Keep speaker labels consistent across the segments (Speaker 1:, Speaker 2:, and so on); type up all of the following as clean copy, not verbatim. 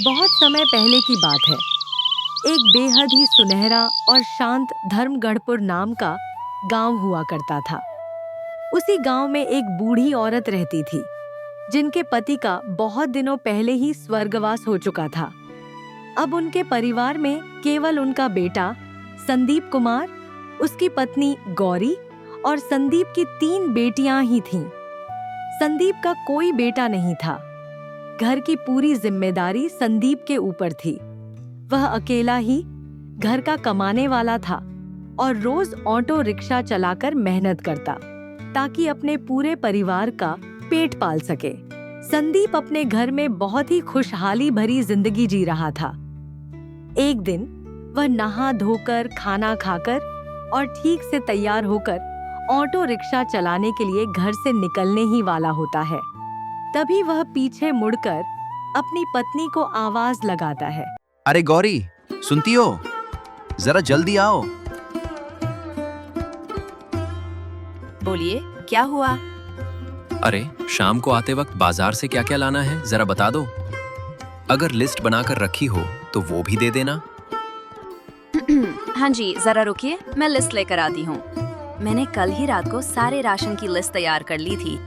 Speaker 1: बहुत समय पहले की बात है। एक बेहद ही सुनहरा और शांत धर्मगढ़पुर नाम का गांव हुआ करता था। उसी गांव में एक बूढ़ी औरत रहती थी, जिनके पति का बहुत दिनों पहले ही स्वर्गवास हो चुका था। अब उनके परिवार में केवल उनका बेटा संदीप कुमार, उसकी पत्नी गौरी और संदीप की 3 बेटियां ही थीं। संदीप का कोई बेटा नहीं था। घर की पूरी जिम्मेदारी संदीप के ऊपर थी। वह अकेला ही घर का कमाने वाला था और रोज ऑटो रिक्शा चलाकर मेहनत करता, ताकि अपने पूरे परिवार का पेट पाल सके। संदीप अपने घर में बहुत ही खुशहाली भरी जिंदगी जी रहा था। एक दिन वह नहा धोकर, खाना खाकर और ठीक से तैयार होकर ऑटो रिक्शा चलाने के लिए घर से निकलने ही वाला होता है। तभी वह पीछे मुड़कर अपनी पत्नी को आवाज लगाता है।
Speaker 2: अरे गौरी, सुनती हो? जरा जल्दी आओ।
Speaker 3: बोलिए, क्या हुआ?
Speaker 4: अरे, शाम को आते वक्त बाजार से क्या क्या लाना है जरा बता दो। अगर लिस्ट बनाकर रखी हो तो वो भी दे देना।
Speaker 3: हाँ जी, जरा रुकिए, मैं लिस्ट लेकर आती हूँ। मैंने कल ही रात को सारे राशन की लिस्ट तैयार कर ली थी।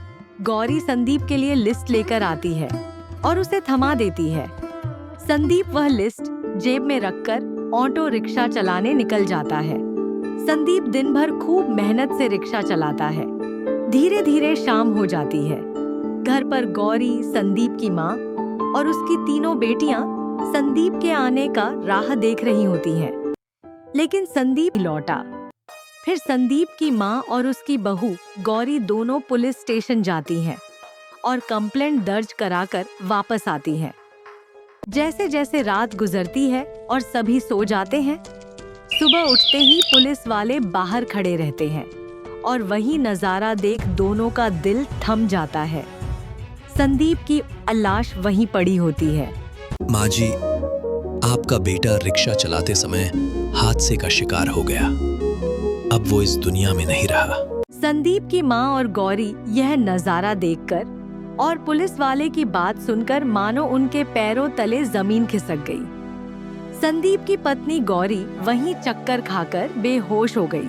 Speaker 1: गौरी संदीप के लिए लिस्ट लेकर आती है और उसे थमा देती है। संदीप वह लिस्ट जेब में रखकर ऑटो रिक्शा चलाने निकल जाता है। संदीप दिन भर खूब मेहनत से रिक्शा चलाता है। धीरे धीरे शाम हो जाती है। घर पर गौरी, संदीप की माँ और उसकी 3 बेटियां संदीप के आने का राह देख रही होती हैं। लेकिन संदीप लौटा। फिर संदीप की माँ और उसकी बहू गौरी दोनों पुलिस स्टेशन जाती हैं और कंप्लेंट दर्ज कराकर वापस आती हैं। जैसे जैसे रात गुजरती है और सभी सो जाते हैं, सुबह उठते ही पुलिस वाले बाहर खड़े रहते हैं और वही नजारा देख दोनों का दिल थम जाता है। संदीप की लाश वहीं पड़ी होती है।
Speaker 5: माँ जी, आपका बेटा रिक्शा चलाते समय हादसे का शिकार हो गया। अब वो इस दुनिया में नहीं रहा।
Speaker 1: संदीप की माँ और गौरी यह नजारा देखकर और पुलिस वाले की बात सुनकर मानो उनके पैरों तले जमीन खिसक गई। संदीप की पत्नी गौरी वहीं चक्कर खाकर बेहोश हो गई।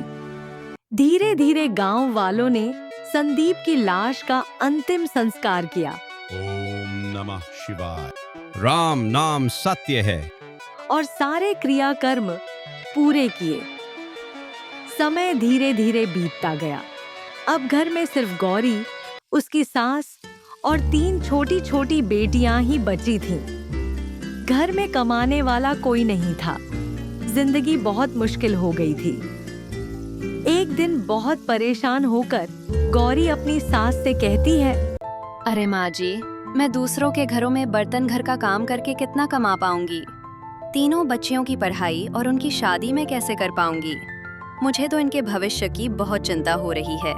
Speaker 1: धीरे धीरे गांव वालों ने संदीप की लाश का अंतिम संस्कार किया।
Speaker 6: ओम नमः शिवाय। राम नाम सत्य है।
Speaker 1: और सारे क्रियाकर्म पूरे किए। समय धीरे धीरे बीतता गया। अब घर में सिर्फ गौरी, उसकी सास और 3 छोटी छोटी बेटियां ही बची थीं। घर में कमाने वाला कोई नहीं था। जिंदगी बहुत मुश्किल हो गई थी। एक दिन बहुत परेशान होकर गौरी अपनी सास से कहती है,
Speaker 3: अरे माँ जी, मैं दूसरों के घरों में बर्तन घर का काम करके कितना कमा पाऊंगी? 3 बच्चियों की पढ़ाई और उनकी शादी में कैसे कर पाऊंगी? मुझे तो इनके भविष्य की बहुत चिंता हो रही है।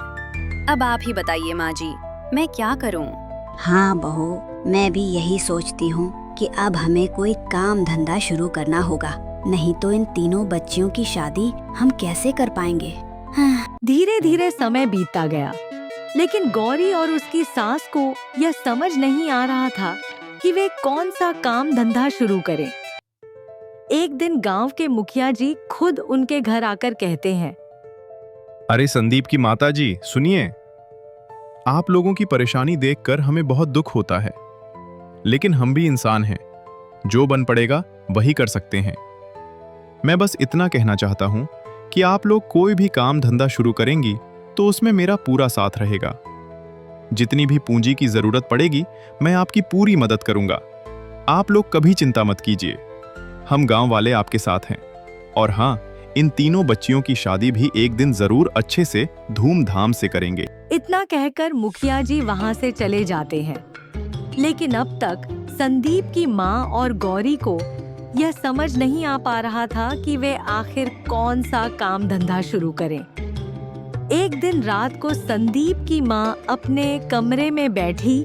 Speaker 3: अब आप ही बताइए माँ जी, मैं क्या करूँ?
Speaker 7: हाँ बहू, मैं भी यही सोचती हूँ कि अब हमें कोई काम धंधा शुरू करना होगा, नहीं तो इन 3 बच्चियों की शादी हम कैसे कर पाएंगे। हाँ।
Speaker 1: धीरे धीरे समय बीतता गया, लेकिन गौरी और उसकी सास को यह समझ नहीं आ रहा था कि वे कौन सा काम धंधा शुरू करें। एक दिन गांव के मुखिया जी खुद उनके घर आकर कहते हैं,
Speaker 8: अरे संदीप की माता जी, सुनिए। आप लोगों की परेशानी देखकर हमें बहुत दुख होता है, लेकिन हम भी इंसान हैं। जो बन पड़ेगा वही कर सकते हैं। मैं बस इतना कहना चाहता हूं कि आप लोग कोई भी काम धंधा शुरू करेंगी तो उसमें मेरा पूरा साथ रहेगा। जितनी भी पूंजी की जरूरत पड़ेगी मैं आपकी पूरी मदद करूंगा। आप लोग कभी चिंता मत कीजिए, हम गांव वाले आपके साथ हैं। और हाँ, इन 3 बच्चियों की शादी भी एक दिन जरूर अच्छे से धूमधाम से करेंगे।
Speaker 1: इतना कहकर मुखिया जी वहां से चले जाते हैं। लेकिन अब तक संदीप की माँ और गौरी को यह समझ नहीं आ पा रहा था कि वे आखिर कौन सा काम धंधा शुरू करें। एक दिन रात को संदीप की माँ अपने कमरे में बैठी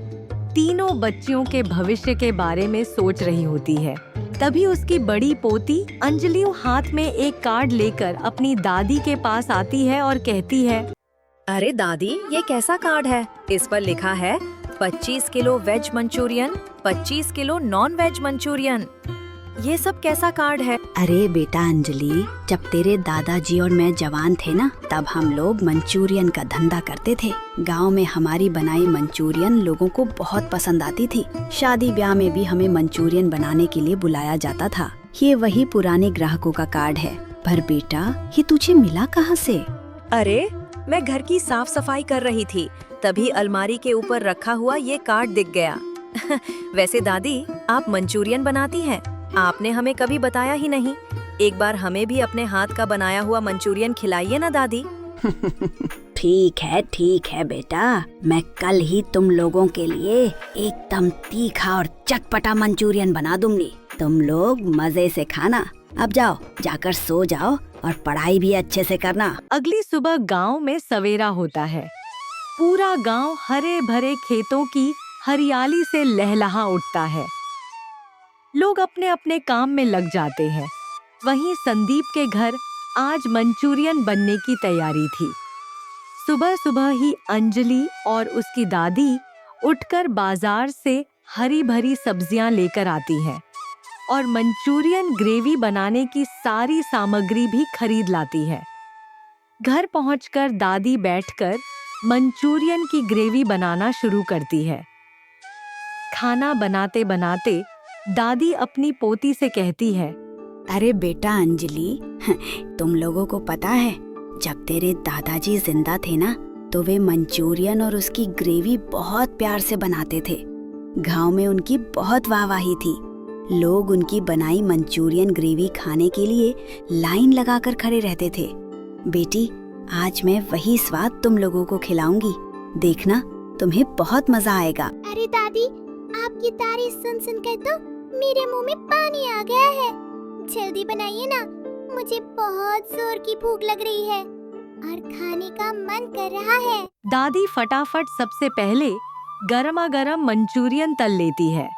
Speaker 1: 3 बच्चियों के भविष्य के बारे में सोच रही होती है। तभी उसकी बड़ी पोती अंजलि हाथ में एक कार्ड लेकर अपनी दादी के पास आती है और कहती है,
Speaker 3: अरे दादी, ये कैसा कार्ड है? इस पर लिखा है
Speaker 9: 25 kilo veg Manchurian, 25 kilo non veg Manchurian. ये सब कैसा कार्ड है?
Speaker 7: अरे बेटा अंजलि, जब तेरे दादाजी और मैं जवान थे ना, तब हम लोग मंचूरियन का धंधा करते थे। गांव में हमारी बनाई मंचूरियन लोगों को बहुत पसंद आती थी। शादी ब्याह में भी हमें मंचूरियन बनाने के लिए बुलाया जाता था। ये वही पुराने ग्राहकों का कार्ड है। पर बेटा, ये तुझे मिला कहाँ से?
Speaker 9: अरे, मैं घर की साफ सफाई कर रही थी, तभी अलमारी के ऊपर रखा हुआ ये कार्ड दिख गया। वैसे दादी, आप मंचूरियन बनाती हैं? आपने हमें कभी बताया ही नहीं। एक बार हमें भी अपने हाथ का बनाया हुआ मंचूरियन खिलाइए ना दादी।
Speaker 7: ठीक है बेटा, मैं कल ही तुम लोगों के लिए एकदम तीखा और चटपटा मंचूरियन बना दूंगी। तुम लोग मजे से खाना। अब जाओ, जाकर सो जाओ और पढ़ाई भी अच्छे से करना।
Speaker 1: अगली सुबह गांव में सवेरा होता है। पूरा गांव हरे भरे खेतों की हरियाली से लहलहा उठता है। लोग अपने अपने काम में लग जाते हैं। वहीं संदीप के घर आज मंचूरियन बनने की तैयारी थी। सुबह सुबह ही अंजलि और उसकी दादी उठकर बाजार से हरी भरी सब्जियां लेकर आती हैं और मंचूरियन ग्रेवी बनाने की सारी सामग्री भी खरीद लाती है। घर पहुंचकर दादी बैठकर मंचूरियन की ग्रेवी बनाना शुरू करती है। खाना बनाते बनाते दादी अपनी पोती से कहती है,
Speaker 7: अरे बेटा अंजलि, तुम लोगों को पता है, जब तेरे दादाजी जिंदा थे ना, तो वे मंचूरियन और उसकी ग्रेवी बहुत प्यार से बनाते थे। गांव में उनकी बहुत वाहवाही थी। लोग उनकी बनाई मंचूरियन ग्रेवी खाने के लिए लाइन लगाकर खड़े रहते थे। बेटी, आज मैं वही स्वाद तुम लोगों को खिलाऊंगी। देखना, तुम्हें बहुत मजा आएगा।
Speaker 10: अरे दादी, आपकी तारीफ सुन सुनकर तो मेरे मुंह में पानी आ गया है। जल्दी बनाइए ना, मुझे बहुत जोर की भूख लग रही है और खाने का मन कर रहा है।
Speaker 1: दादी फटाफट सबसे पहले गरमा गरम मंचूरियन तल लेती है।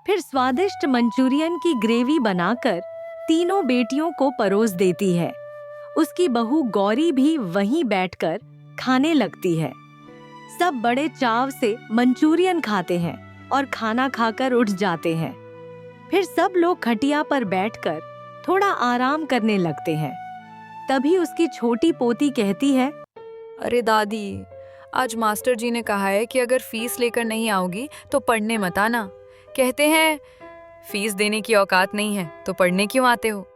Speaker 1: फिर स्वादिष्ट मंचूरियन की ग्रेवी बनाकर तीनों बेटियों को परोस देती है। उसकी बहू गौरी भी वहीं बैठकर खाने लगती है। सब बड़े चाव से मंचूरियन खाते हैं और खाना खाकर उठ जाते हैं। फिर सब लोग खटिया पर बैठकर थोड़ा आराम करने लगते हैं। तभी उसकी छोटी पोती कहती है,
Speaker 11: अरे दादी, आज मास्टर जी ने कहा है कि अगर फीस लेकर नहीं आओगी तो पढ़ने मत आना। कहते हैं फीस देने की औकात नहीं है तो पढ़ने क्यों आते हो।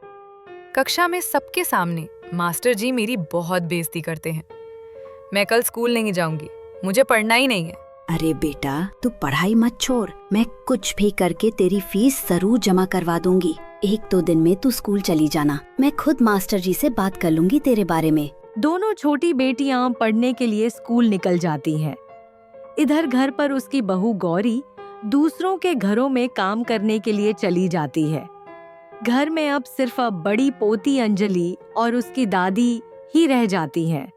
Speaker 11: कक्षा में सबके सामने मास्टर जी मेरी बहुत बेइज्जती करते हैं। मैं कल स्कूल नहीं जाऊंगी, मुझे पढ़ना ही नहीं है।
Speaker 7: अरे बेटा, तू पढ़ाई मत छोड़, मैं कुछ भी करके तेरी फीस जरूर जमा करवा दूंगी। 1-2 दिन में तू स्कूल चली जाना, मैं खुद मास्टर जी से बात कर लूंगी तेरे बारे में।
Speaker 1: दोनों छोटी बेटियां पढ़ने के लिए स्कूल निकल जाती हैं। इधर घर पर उसकी बहू गौरी दूसरों के घरों में काम करने के लिए चली जाती है। घर में अब सिर्फ बड़ी पोती अंजलि और उसकी दादी ही रह जाती हैं।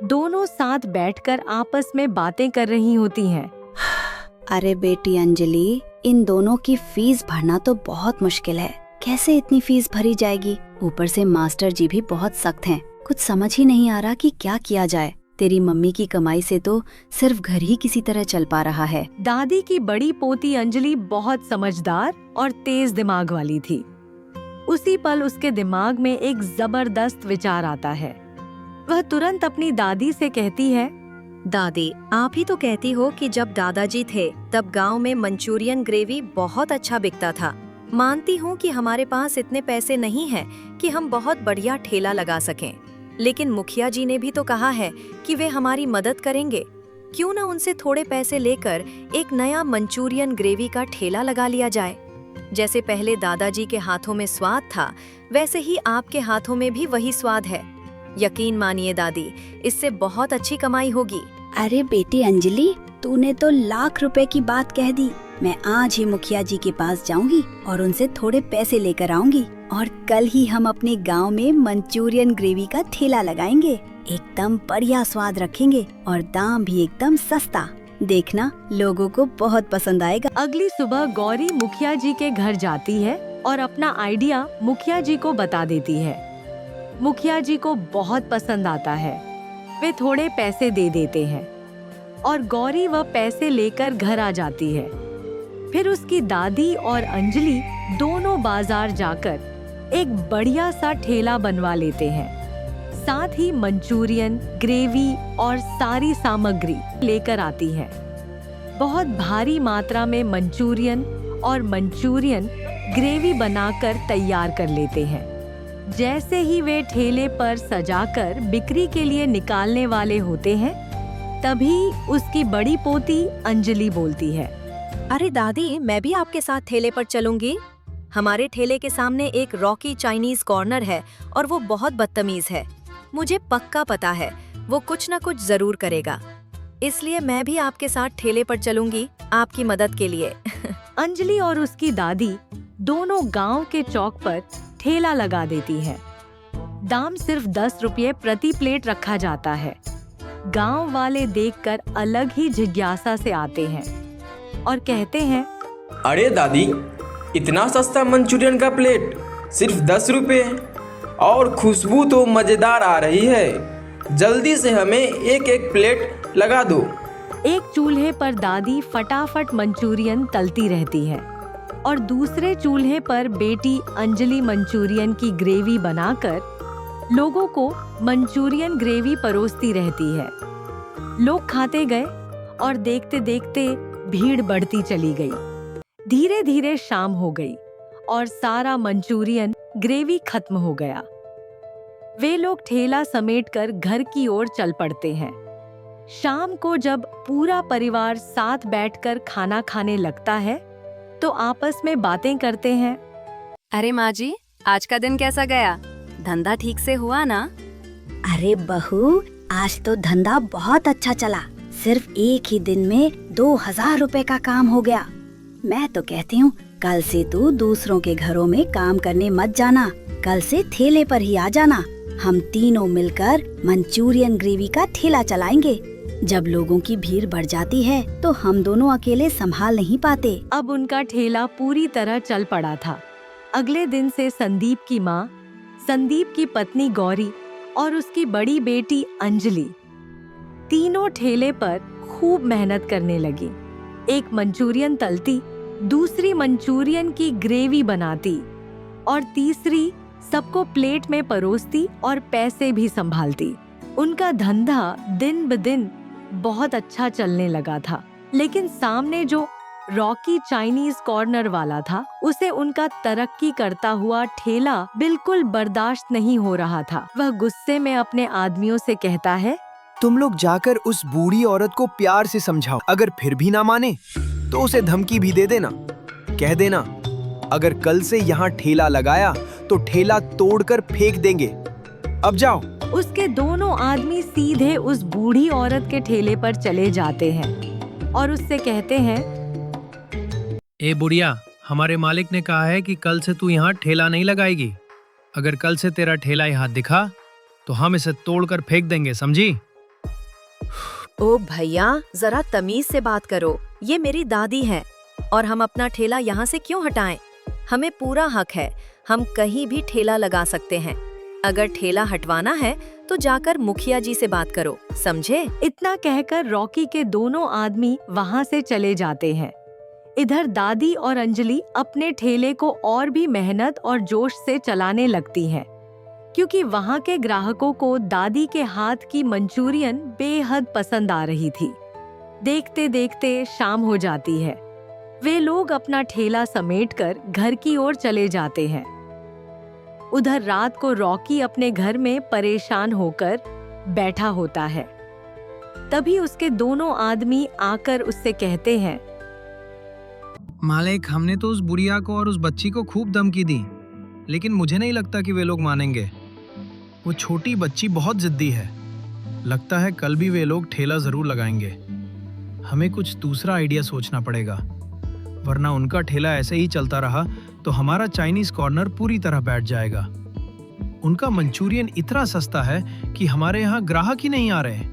Speaker 1: दोनों साथ बैठकर आपस में बातें कर रही होती हैं।
Speaker 7: अरे बेटी अंजलि, इन दोनों की फीस भरना तो बहुत मुश्किल है। कैसे इतनी फीस भरी जाएगी? ऊपर से मास्टर जी भी बहुत सख्त हैं। कुछ समझ ही नहीं आ रहा कि क्या किया जाए। तेरी मम्मी की कमाई से तो सिर्फ घर ही किसी तरह चल पा रहा है।
Speaker 1: दादी की बड़ी पोती अंजलि बहुत समझदार और तेज दिमाग वाली थी। उसी पल उसके दिमाग में एक जबरदस्त विचार आता है। वह तुरंत अपनी दादी से कहती है,
Speaker 3: दादी, आप ही तो कहती हो कि जब दादाजी थे तब गांव में मंचूरियन ग्रेवी बहुत अच्छा बिकता था। मानती हूँ कि हमारे पास इतने पैसे नहीं हैं कि हम बहुत बढ़िया ठेला लगा सकें, लेकिन मुखिया जी ने भी तो कहा है कि वे हमारी मदद करेंगे। क्यों न उनसे थोड़े पैसे लेकर एक नया मंचूरियन ग्रेवी का ठेला लगा लिया जाए। जैसे पहले दादाजी के हाथों में स्वाद था, वैसे ही आपके हाथों में भी वही स्वाद है। यकीन मानिए दादी, इससे बहुत अच्छी कमाई होगी।
Speaker 7: अरे बेटी अंजलि, तूने तो लाख रुपए की बात कह दी। मैं आज ही मुखिया जी के पास जाऊंगी और उनसे थोड़े पैसे लेकर आऊंगी और कल ही हम अपने गांव में मंचूरियन ग्रेवी का ठेला लगाएंगे। एकदम बढ़िया स्वाद रखेंगे और दाम भी एकदम सस्ता। देखना, लोगों को बहुत पसंद आएगा।
Speaker 1: अगली सुबह गौरी मुखिया जी के घर जाती है और अपना आइडिया मुखिया जी को बता देती है। मुखिया जी को बहुत पसंद आता है। वे थोड़े पैसे दे देते हैं और गौरी वह पैसे लेकर घर आ जाती है। फिर उसकी दादी और अंजलि दोनों बाजार जाकर एक बढ़िया सा ठेला बनवा लेते हैं। साथ ही मंचूरियन, ग्रेवी और सारी सामग्री लेकर आती है। बहुत भारी मात्रा में मंचूरियन और मंचूरियन ग्रेवी बनाकर तैयार कर लेते हैं। जैसे ही वे ठेले पर सजाकर बिक्री के लिए निकालने वाले होते हैं, तभी उसकी बड़ी पोती अंजलि बोलती है,
Speaker 9: अरे दादी, मैं भी आपके साथ ठेले पर चलूंगी। हमारे ठेले के सामने एक रॉकी चाइनीज कॉर्नर है और वो बहुत बदतमीज है। मुझे पक्का पता है वो कुछ न कुछ जरूर करेगा, इसलिए मैं भी आपके साथ ठेले पर चलूंगी आपकी मदद के लिए।
Speaker 1: अंजलि और उसकी दादी दोनों गांव के चौक पर ठेला लगा देती है। दाम सिर्फ 10 रुपये प्रति प्लेट रखा जाता है। गांव वाले देखकर अलग ही जिज्ञासा से आते हैं और कहते हैं,
Speaker 12: अरे दादी, इतना सस्ता मंचूरियन का प्लेट सिर्फ 10 रुपये, और खुशबू तो मज़ेदार आ रही है। जल्दी से हमें एक एक प्लेट लगा दो।
Speaker 1: एक चूल्हे पर दादी फटाफट मंचूरियन तलती रहती है और दूसरे चूल्हे पर बेटी अंजलि मंचूरियन की ग्रेवी बनाकर लोगों को मंचूरियन ग्रेवी परोसती रहती है। लोग खाते गए और देखते देखते भीड़ बढ़ती चली गई। धीरे धीरे शाम हो गई और सारा मंचूरियन ग्रेवी खत्म हो गया। वे लोग ठेला समेटकर घर की ओर चल पड़ते हैं। शाम को जब पूरा परिवार साथ बैठकर खाना खाने लगता है, तो आपस में बातें करते हैं।
Speaker 3: अरे माँ जी, आज का दिन कैसा गया? धंधा ठीक से हुआ ना?
Speaker 7: अरे बहू, आज तो धंधा बहुत अच्छा चला। सिर्फ एक ही दिन में 2000 रुपए का काम हो गया। मैं तो कहती हूँ कल से तू दूसरों के घरों में काम करने मत जाना। कल से ठेले पर ही आ जाना। हम तीनों मिलकर मंचूरियन ग्रेवी का ठेला चलाएंगे। जब लोगों की भीड़ बढ़ जाती है तो हम दोनों अकेले संभाल नहीं पाते।
Speaker 1: अब उनका ठेला पूरी तरह चल पड़ा था। अगले दिन से संदीप की माँ, संदीप की पत्नी गौरी और उसकी बड़ी बेटी अंजलि तीनों ठेले पर खूब मेहनत करने लगी। एक मंचूरियन तलती, दूसरी मंचूरियन की ग्रेवी बनाती और तीसरी सबको प्लेट में परोसती और पैसे भी संभालती। उनका धंधा दिन ब दिन बहुत अच्छा चलने लगा था, लेकिन सामने जो रॉकी चाइनीज कॉर्नर वाला था, उसे उनका तरक्की करता हुआ ठेला बिल्कुल बर्दाश्त नहीं हो रहा था। वह गुस्से में अपने आदमियों से कहता है,
Speaker 13: तुम लोग जाकर उस बूढ़ी औरत को प्यार से समझाओ। अगर फिर भी ना माने तो उसे धमकी भी दे देना। कह देना, अगर कल से यहाँ ठेला लगाया तो ठेला तोड़कर फेंक देंगे। अब जाओ।
Speaker 1: उसके दोनों आदमी सीधे उस बूढ़ी औरत के ठेले पर चले जाते हैं और उससे कहते हैं,
Speaker 14: ए बुढ़िया, हमारे मालिक ने कहा है कि कल से तू यहाँ ठेला नहीं लगाएगी। अगर कल से तेरा ठेला यहाँ दिखा तो हम इसे तोड़कर फेंक देंगे, समझी?
Speaker 9: ओ भैया, जरा तमीज से बात करो। ये मेरी दादी है और हम अपना ठेला यहाँ से क्यों हटाएं? हमें पूरा हक है, हम कहीं भी ठेला लगा सकते हैं। अगर ठेला हटवाना है तो जाकर मुखिया जी से बात करो, समझे?
Speaker 1: इतना कहकर रॉकी के दोनों आदमी वहाँ से चले जाते हैं। इधर दादी और अंजलि अपने ठेले को और भी मेहनत और जोश से चलाने लगती हैं, क्योंकि वहाँ के ग्राहकों को दादी के हाथ की मंचूरियन बेहद पसंद आ रही थी। देखते देखते शाम हो जाती है। वे लोग अपना ठेला समेटकर घर की ओर चले जाते हैं। उधर रात को रॉकी अपने घर में परेशान होकर बैठा होता है। तभी उसके दोनों आदमी आकर उससे कहते हैं,
Speaker 14: मालिक, हमने तो उस बुढ़िया को और उस बच्ची को खूब धमकी दी, लेकिन मुझे नहीं लगता कि वे लोग मानेंगे। वो छोटी बच्ची बहुत जिद्दी है। लगता है कल भी वे लोग ठेला जरूर लगाएंगे। हमें कुछ दूसरा आइडिया सोचना पड़ेगा, वरना उनका ठेला ऐसे ही चलता रहा तो हमारा चाइनीज कॉर्नर पूरी तरह बैठ जाएगा। उनका मंचूरियन इतना सस्ता है कि हमारे यहाँ ग्राहक ही नहीं आ रहे।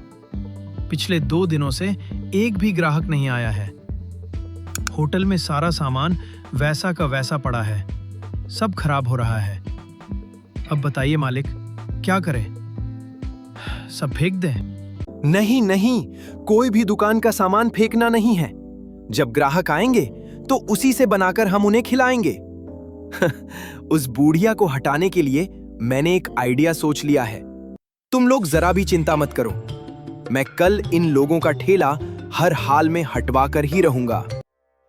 Speaker 14: पिछले 2 दिनों से एक भी ग्राहक नहीं आया है। होटल में सारा सामान वैसा का वैसा पड़ा है, सब खराब हो रहा है। अब बताइए मालिक, क्या करें? सब फेंक दें?
Speaker 13: नहीं नहीं, कोई भी दुकान का सामान फेंकना नहीं है। जब ग्राहक आएंगे तो उसी से बनाकर हम उन्हें खिलाएंगे। उस बूढ़िया को हटाने के लिए मैंने एक आइडिया सोच लिया है। तुम लोग जरा भी चिंता मत करो, मैं कल इन लोगों का ठेला हर हाल में हटवा कर ही रहूंगा।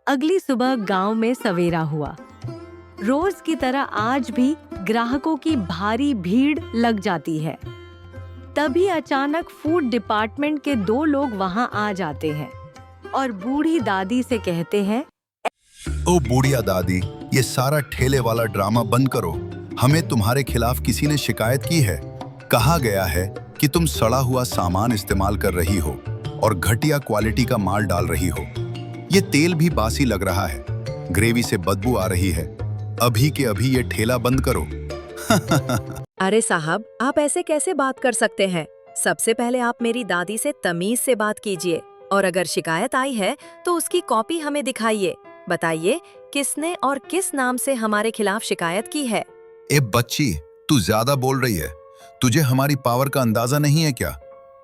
Speaker 1: अगली सुबह गांव में सवेरा हुआ। रोज की तरह आज भी ग्राहकों की भारी भीड़ लग जाती है। तभी अचानक फूड डिपार्टमेंट के 2 लोग वहां आ जाते हैं और बूढ़ी दादी से कहते हैं,
Speaker 15: ओ बुढ़िया दादी, ये सारा ठेले वाला ड्रामा बंद करो। हमें तुम्हारे खिलाफ किसी ने शिकायत की है। कहा गया है कि तुम सड़ा हुआ सामान इस्तेमाल कर रही हो और घटिया क्वालिटी का माल डाल रही हो। ये तेल भी बासी लग रहा है, ग्रेवी से बदबू आ रही है। अभी के अभी ये ठेला बंद करो।
Speaker 9: अरे साहब, आप ऐसे कैसे बात कर सकते हैं? सबसे पहले आप मेरी दादी से तमीज से बात कीजिए और अगर शिकायत आई है तो उसकी कॉपी हमें दिखाइए। बताइए किसने और किस नाम से हमारे खिलाफ शिकायत की है।
Speaker 15: ए बच्ची, तू ज्यादा बोल रही है। तुझे हमारी पावर का अंदाजा नहीं है क्या?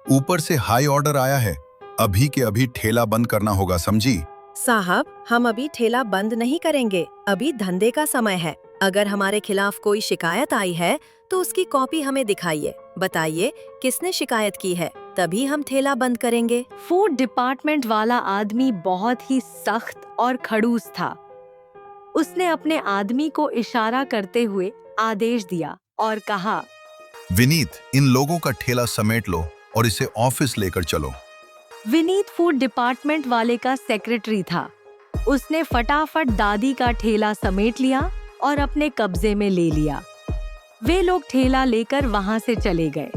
Speaker 15: ऊपर से हाई ऑर्डर आया है, अभी के अभी ठेला बंद करना होगा, समझी?
Speaker 9: साहब, हम अभी ठेला बंद नहीं करेंगे, अभी धंधे का समय है। अगर हमारे खिलाफ कोई शिकायत आई है तो उसकी कॉपी हमें दिखाइए। बताइए किसने शिकायत की है, तभी हम ठेला बंद करेंगे।
Speaker 1: फूड डिपार्टमेंट वाला आदमी बहुत ही सख्त और खड़ूस था। उसने अपने आदमी को इशारा करते हुए आदेश दिया और कहा,
Speaker 15: विनीत, इन लोगों का ठेला समेट लो और इसे ऑफिस लेकर चलो।
Speaker 1: विनीत फूड डिपार्टमेंट वाले का सेक्रेटरी था। उसने फटाफट दादी का ठेला समेट लिया और अपने कब्जे में ले लिया। वे लोग ठेला लेकर वहां से चले गए।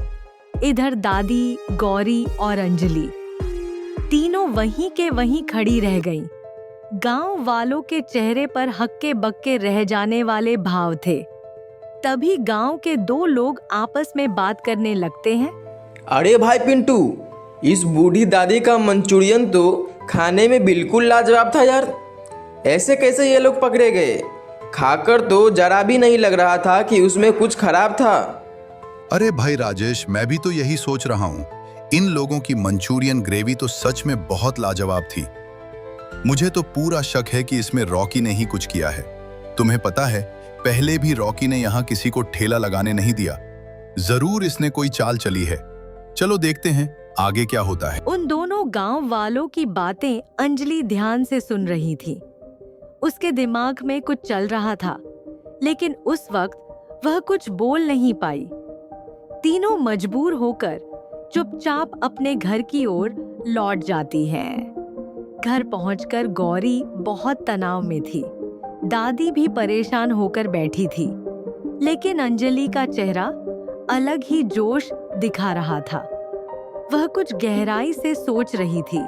Speaker 1: इधर दादी, गौरी और अंजलि तीनों वहीं के वहीं खड़ी रह गईं। गांव वालों के चेहरे पर हक्के बक्के रह जाने वाले भाव थे। तभी गांव के 2 लोग आपस में बात करने लगते हैं।
Speaker 12: अरे भाई पिंटू, इस बूढ़ी दादी का मंचूरियन तो खाने में बिल्कुल लाजवाब था यार। ऐसे कैसे ये लोग पकड़े गए? खाकर तो जरा भी नहीं लग रहा था कि उसमें कुछ खराब था।
Speaker 15: अरे भाई राजेश, मैं भी तो यही सोच रहा हूँ। इन लोगों की मंचूरियन ग्रेवी तो सच में बहुत लाजवाब थी। मुझे तो पूरा शक है कि इसमें रॉकी ने ही कुछ किया है। तुम्हें पता है, पहले भी रॉकी ने यहाँ किसी को ठेला लगाने नहीं दिया। जरूर इसने कोई चाल चली है। चलो देखते हैं आगे क्या होता है।
Speaker 1: उन दोनों गांव वालों की बातें अंजलि ध्यान से सुन रही थी। उसके दिमाग में कुछ चल रहा था, लेकिन उस वक्त वह कुछ बोल नहीं पाई। तीनों मजबूर होकर चुपचाप अपने घर की ओर लौट जाती हैं। घर पहुंचकर गौरी बहुत तनाव में थी। दादी भी परेशान होकर बैठी थी, लेकिन अंजलि का चेहरा अलग ही जोश दिखा रहा था। वह कुछ गहराई से सोच रही थी।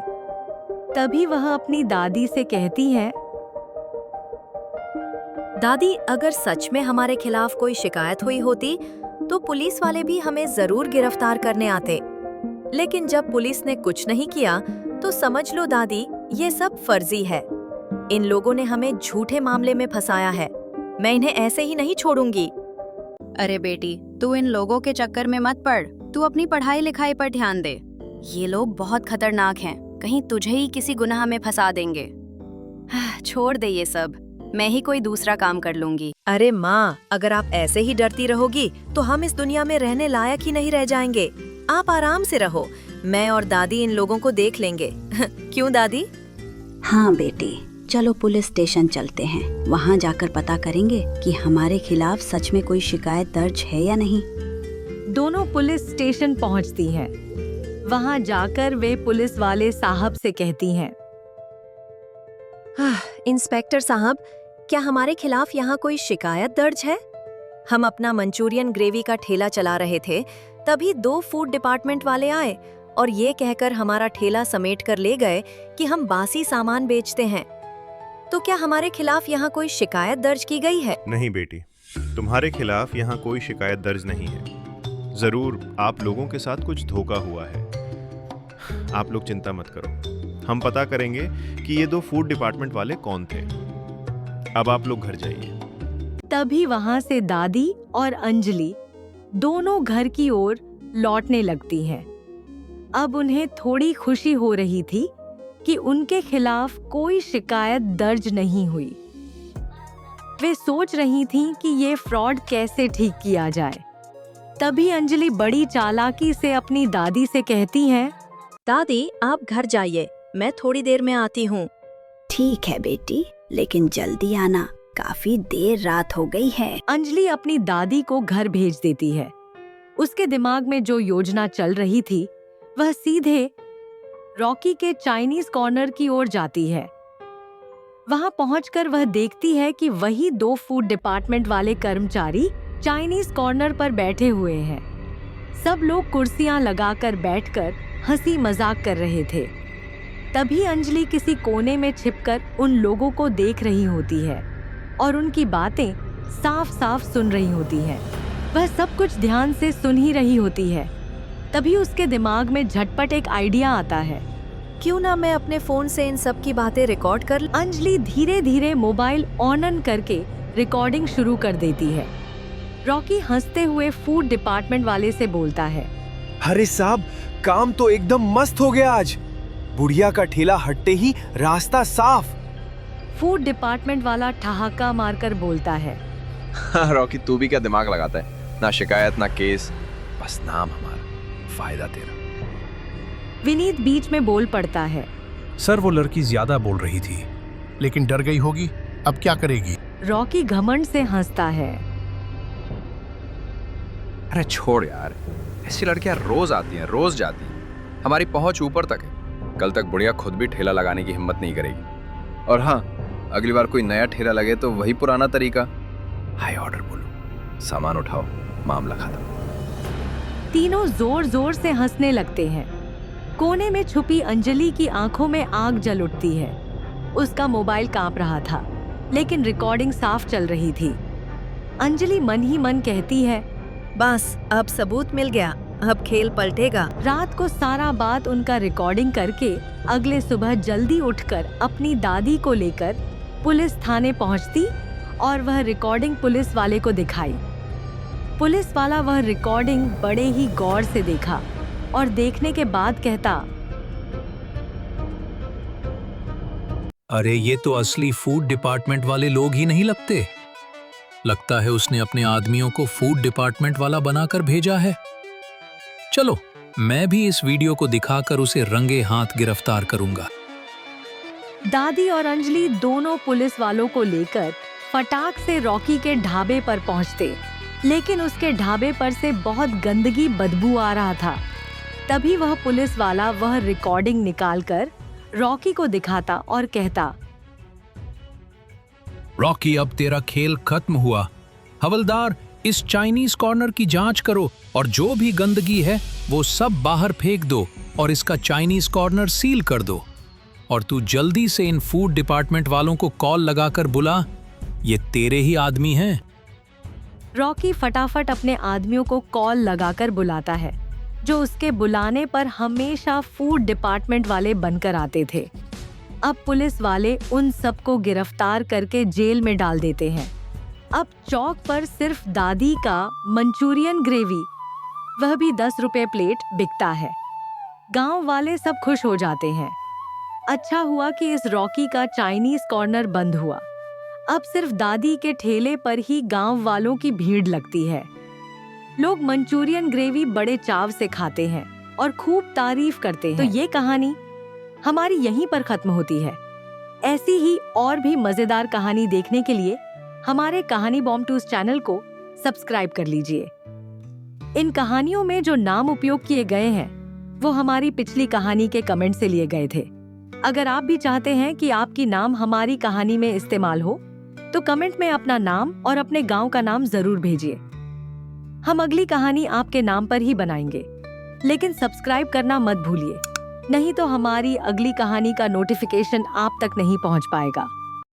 Speaker 1: तभी वह अपनी दादी से कहती है,
Speaker 9: दादी, अगर सच में हमारे खिलाफ कोई शिकायत हुई होती तो पुलिस वाले भी हमें जरूर गिरफ्तार करने आते। लेकिन जब पुलिस ने कुछ नहीं किया तो समझ लो दादी, ये सब फर्जी है। इन लोगों ने हमें झूठे मामले में फंसाया है। मैं इन्हें ऐसे ही नहीं छोड़ूंगी।
Speaker 3: अरे बेटी, तू इन लोगों के चक्कर में मत पड़। तू अपनी पढ़ाई लिखाई पर ध्यान दे। ये लोग बहुत खतरनाक हैं, कहीं तुझे ही किसी गुनाह में फंसा देंगे। छोड़ दे ये सब, मैं ही कोई दूसरा काम कर लूंगी।
Speaker 9: अरे माँ, अगर आप ऐसे ही डरती रहोगी तो हम इस दुनिया में रहने लायक ही नहीं रह जाएंगे। आप आराम से रहो, मैं और दादी इन लोगों को देख लेंगे। क्यों दादी?
Speaker 7: हाँ बेटी, चलो पुलिस स्टेशन चलते हैं। वहाँ जाकर पता करेंगे कि हमारे खिलाफ सच में कोई शिकायत दर्ज है या नहीं।
Speaker 1: दोनों पुलिस स्टेशन पहुंचती हैं। वहां जाकर वे पुलिस वाले साहब से कहती हैं,
Speaker 9: इंस्पेक्टर साहब, क्या हमारे खिलाफ यहाँ कोई शिकायत दर्ज है? हम अपना मंचूरियन ग्रेवी का ठेला चला रहे थे, तभी 2 फूड डिपार्टमेंट वाले आए और ये कहकर हमारा ठेला समेट कर ले गए कि हम बासी सामान बेचते हैं। तो क्या हमारे खिलाफ यहाँ कोई शिकायत दर्ज की गई है?
Speaker 8: नहीं बेटी, तुम्हारे खिलाफ यहाँ कोई शिकायत दर्ज नहीं है। जरूर आप लोगों के साथ कुछ धोखा हुआ है। आप लोग चिंता मत करो, हम पता करेंगे कि ये 2 फूड डिपार्टमेंट वाले कौन थे। अब आप लोग घर जाइए।
Speaker 1: तभी वहां से दादी और अंजलि दोनों घर की ओर लौटने लगती हैं। अब उन्हें थोड़ी खुशी हो रही थी कि उनके खिलाफ कोई शिकायत दर्ज नहीं हुई। वे सोच रही थीं कि ये फ्रॉड कैसे ठीक किया जाए। तभी अंजलि बड़ी चालाकी से अपनी दादी से कहती हैं,
Speaker 9: दादी आप घर जाइए, मैं थोड़ी देर में आती हूँ।
Speaker 7: ठीक है बेटी, लेकिन जल्दी आना, काफी देर रात हो गई है।
Speaker 1: अंजलि अपनी दादी को घर भेज देती है। उसके दिमाग में जो योजना चल रही थी वह सीधे रॉकी के चाइनीज कॉर्नर की ओर जाती है। वहां पहुंचकर वह देखती है कि वही 2 फूड डिपार्टमेंट वाले कर्मचारी चाइनीज कॉर्नर पर बैठे हुए हैं। सब लोग कुर्सियां लगाकर बैठकर हंसी मजाक कर रहे थे। तभी अंजलि किसी कोने में छिपकर उन लोगों को देख रही होती है और उनकी बातें साफ साफ सुन रही होती है। वह सब कुछ ध्यान से सुन ही रही होती है। तभी उसके दिमाग में झटपट एक आइडिया आता है।
Speaker 9: क्यों ना मैं अपने फोन से इन सब की बातें रिकॉर्ड कर लूं?
Speaker 1: अंजलि धीरे धीरे मोबाइल ऑन करके रिकॉर्डिंग शुरू कर देती है। रॉकी हंसते हुए फूड डिपार्टमेंट वाले से बोलता है,
Speaker 13: अरे साहब, काम तो एकदम मस्त हो गया आज। बुढ़िया का ठेला हटते ही रास्ता साफ।
Speaker 1: फूड डिपार्टमेंट वाला ठहाका मारकर बोलता है,
Speaker 16: रॉकी तू भी क्या दिमाग लगाता है? ना शिकायत ना केस, बस नाम हमारा, फायदा तेरा।
Speaker 1: विनीत बीच में बोल पड़ता है,
Speaker 14: सर वो लड़की ज्यादा बोल रही थी, लेकिन डर गई होगी, अब क्या करेगी?
Speaker 1: रॉकी घमंड से हंसता है,
Speaker 4: अरे छोड़ यार, ऐसी लड़कियां रोज आती हैं, रोज जाती हैं। हमारी पहुंच ऊपर तक है। कल तक बुढ़िया खुद भी ठेला लगाने की हिम्मत नहीं करेगी। और हाँ, अगली बार कोई नया ठेला लगे तो वही पुराना तरीका, हाई ऑर्डर बोलो, सामान उठाओ, मामला खत्म।
Speaker 1: तीनों जोर जोर से हंसने लगते हैं। कोने में छुपी अंजलि की आंखों में आग जल उठती है। उसका मोबाइल कांप रहा था, लेकिन रिकॉर्डिंग साफ चल रही थी। अंजलि मन ही मन कहती है,
Speaker 9: बस अब सबूत मिल गया, अब खेल पलटेगा।
Speaker 1: रात को सारा बात उनका रिकॉर्डिंग करके अगले सुबह जल्दी उठकर अपनी दादी को लेकर पुलिस थाने पहुंचती और वह रिकॉर्डिंग पुलिस वाले को दिखाई। पुलिस वाला वह रिकॉर्डिंग बड़े ही गौर से देखा और देखने के बाद कहता,
Speaker 5: अरे ये तो असली फूड डिपार्टमेंट वाले लोग ही नहीं लगते। लगता है उसने अपने आदमियों को फूड डिपार्टमेंट वाला बनाकर भेजा है। चलो, मैं भी इस वीडियो को दिखाकर उसे रंगे हाथ गिरफ्तार करूंगा।
Speaker 1: दादी और अंजलि दोनों पुलिस वालों को लेकर फटाक से रॉकी के ढाबे पर पहुंचते, लेकिन उसके ढाबे पर से बहुत गंदगी बदबू आ रहा था। तभी वह पुलिस वाला वह रिकॉर्डिंग निकालकर रॉकी को दिखाता और कहता,
Speaker 5: रॉकी, अब तेरा खेल खत्म हुआ। हवलदार, इस चाइनीज कॉर्नर की जांच करो और जो भी गंदगी है वो सब बाहर फेंक दो और इसका चाइनीज कॉर्नर सील कर दो। और तू जल्दी से इन फूड डिपार्टमेंट वालों को कॉल लगाकर बुला, ये तेरे ही आदमी हैं।
Speaker 1: रॉकी फटाफट अपने आदमियों को कॉल लगाकर बुलाता है, जो उसके बुलाने पर हमेशा फूड डिपार्टमेंट वाले बनकर आते थे। अब पुलिस वाले उन सबको गिरफ्तार करके जेल में डाल देते हैं। अब चौक पर सिर्फ दादी का मंचूरियन ग्रेवी, वह भी 10 रुपए प्लेट बिकता है। गांव वाले सब खुश हो जाते हैं। अच्छा हुआ कि इस रॉकी का चाइनीज कॉर्नर बंद हुआ। अब सिर्फ दादी के ठेले पर ही गांव वालों की भीड़ लगती है। लोग मंचूरियन ग्रेवी बड़े चाव से खाते हैं और खूब तारीफ करते हैं। तो ये कहानी हमारी यहीं पर खत्म होती है। ऐसी ही और भी मजेदार कहानी देखने के लिए हमारे कहानी बॉम्ब टूस चैनल को सब्सक्राइब कर लीजिए। इन कहानियों में जो नाम उपयोग किए गए हैं वो हमारी पिछली कहानी के कमेंट से लिए गए थे। अगर आप भी चाहते हैं कि आपकी नाम हमारी कहानी में इस्तेमाल हो तो कमेंट में अपना नाम और अपने गांव का नाम जरूर भेजिए। हम अगली कहानी आपके नाम पर ही बनाएंगे, लेकिन सब्सक्राइब करना मत भूलिए, नहीं तो हमारी अगली कहानी का नोटिफिकेशन आप तक नहीं पहुंच पाएगा।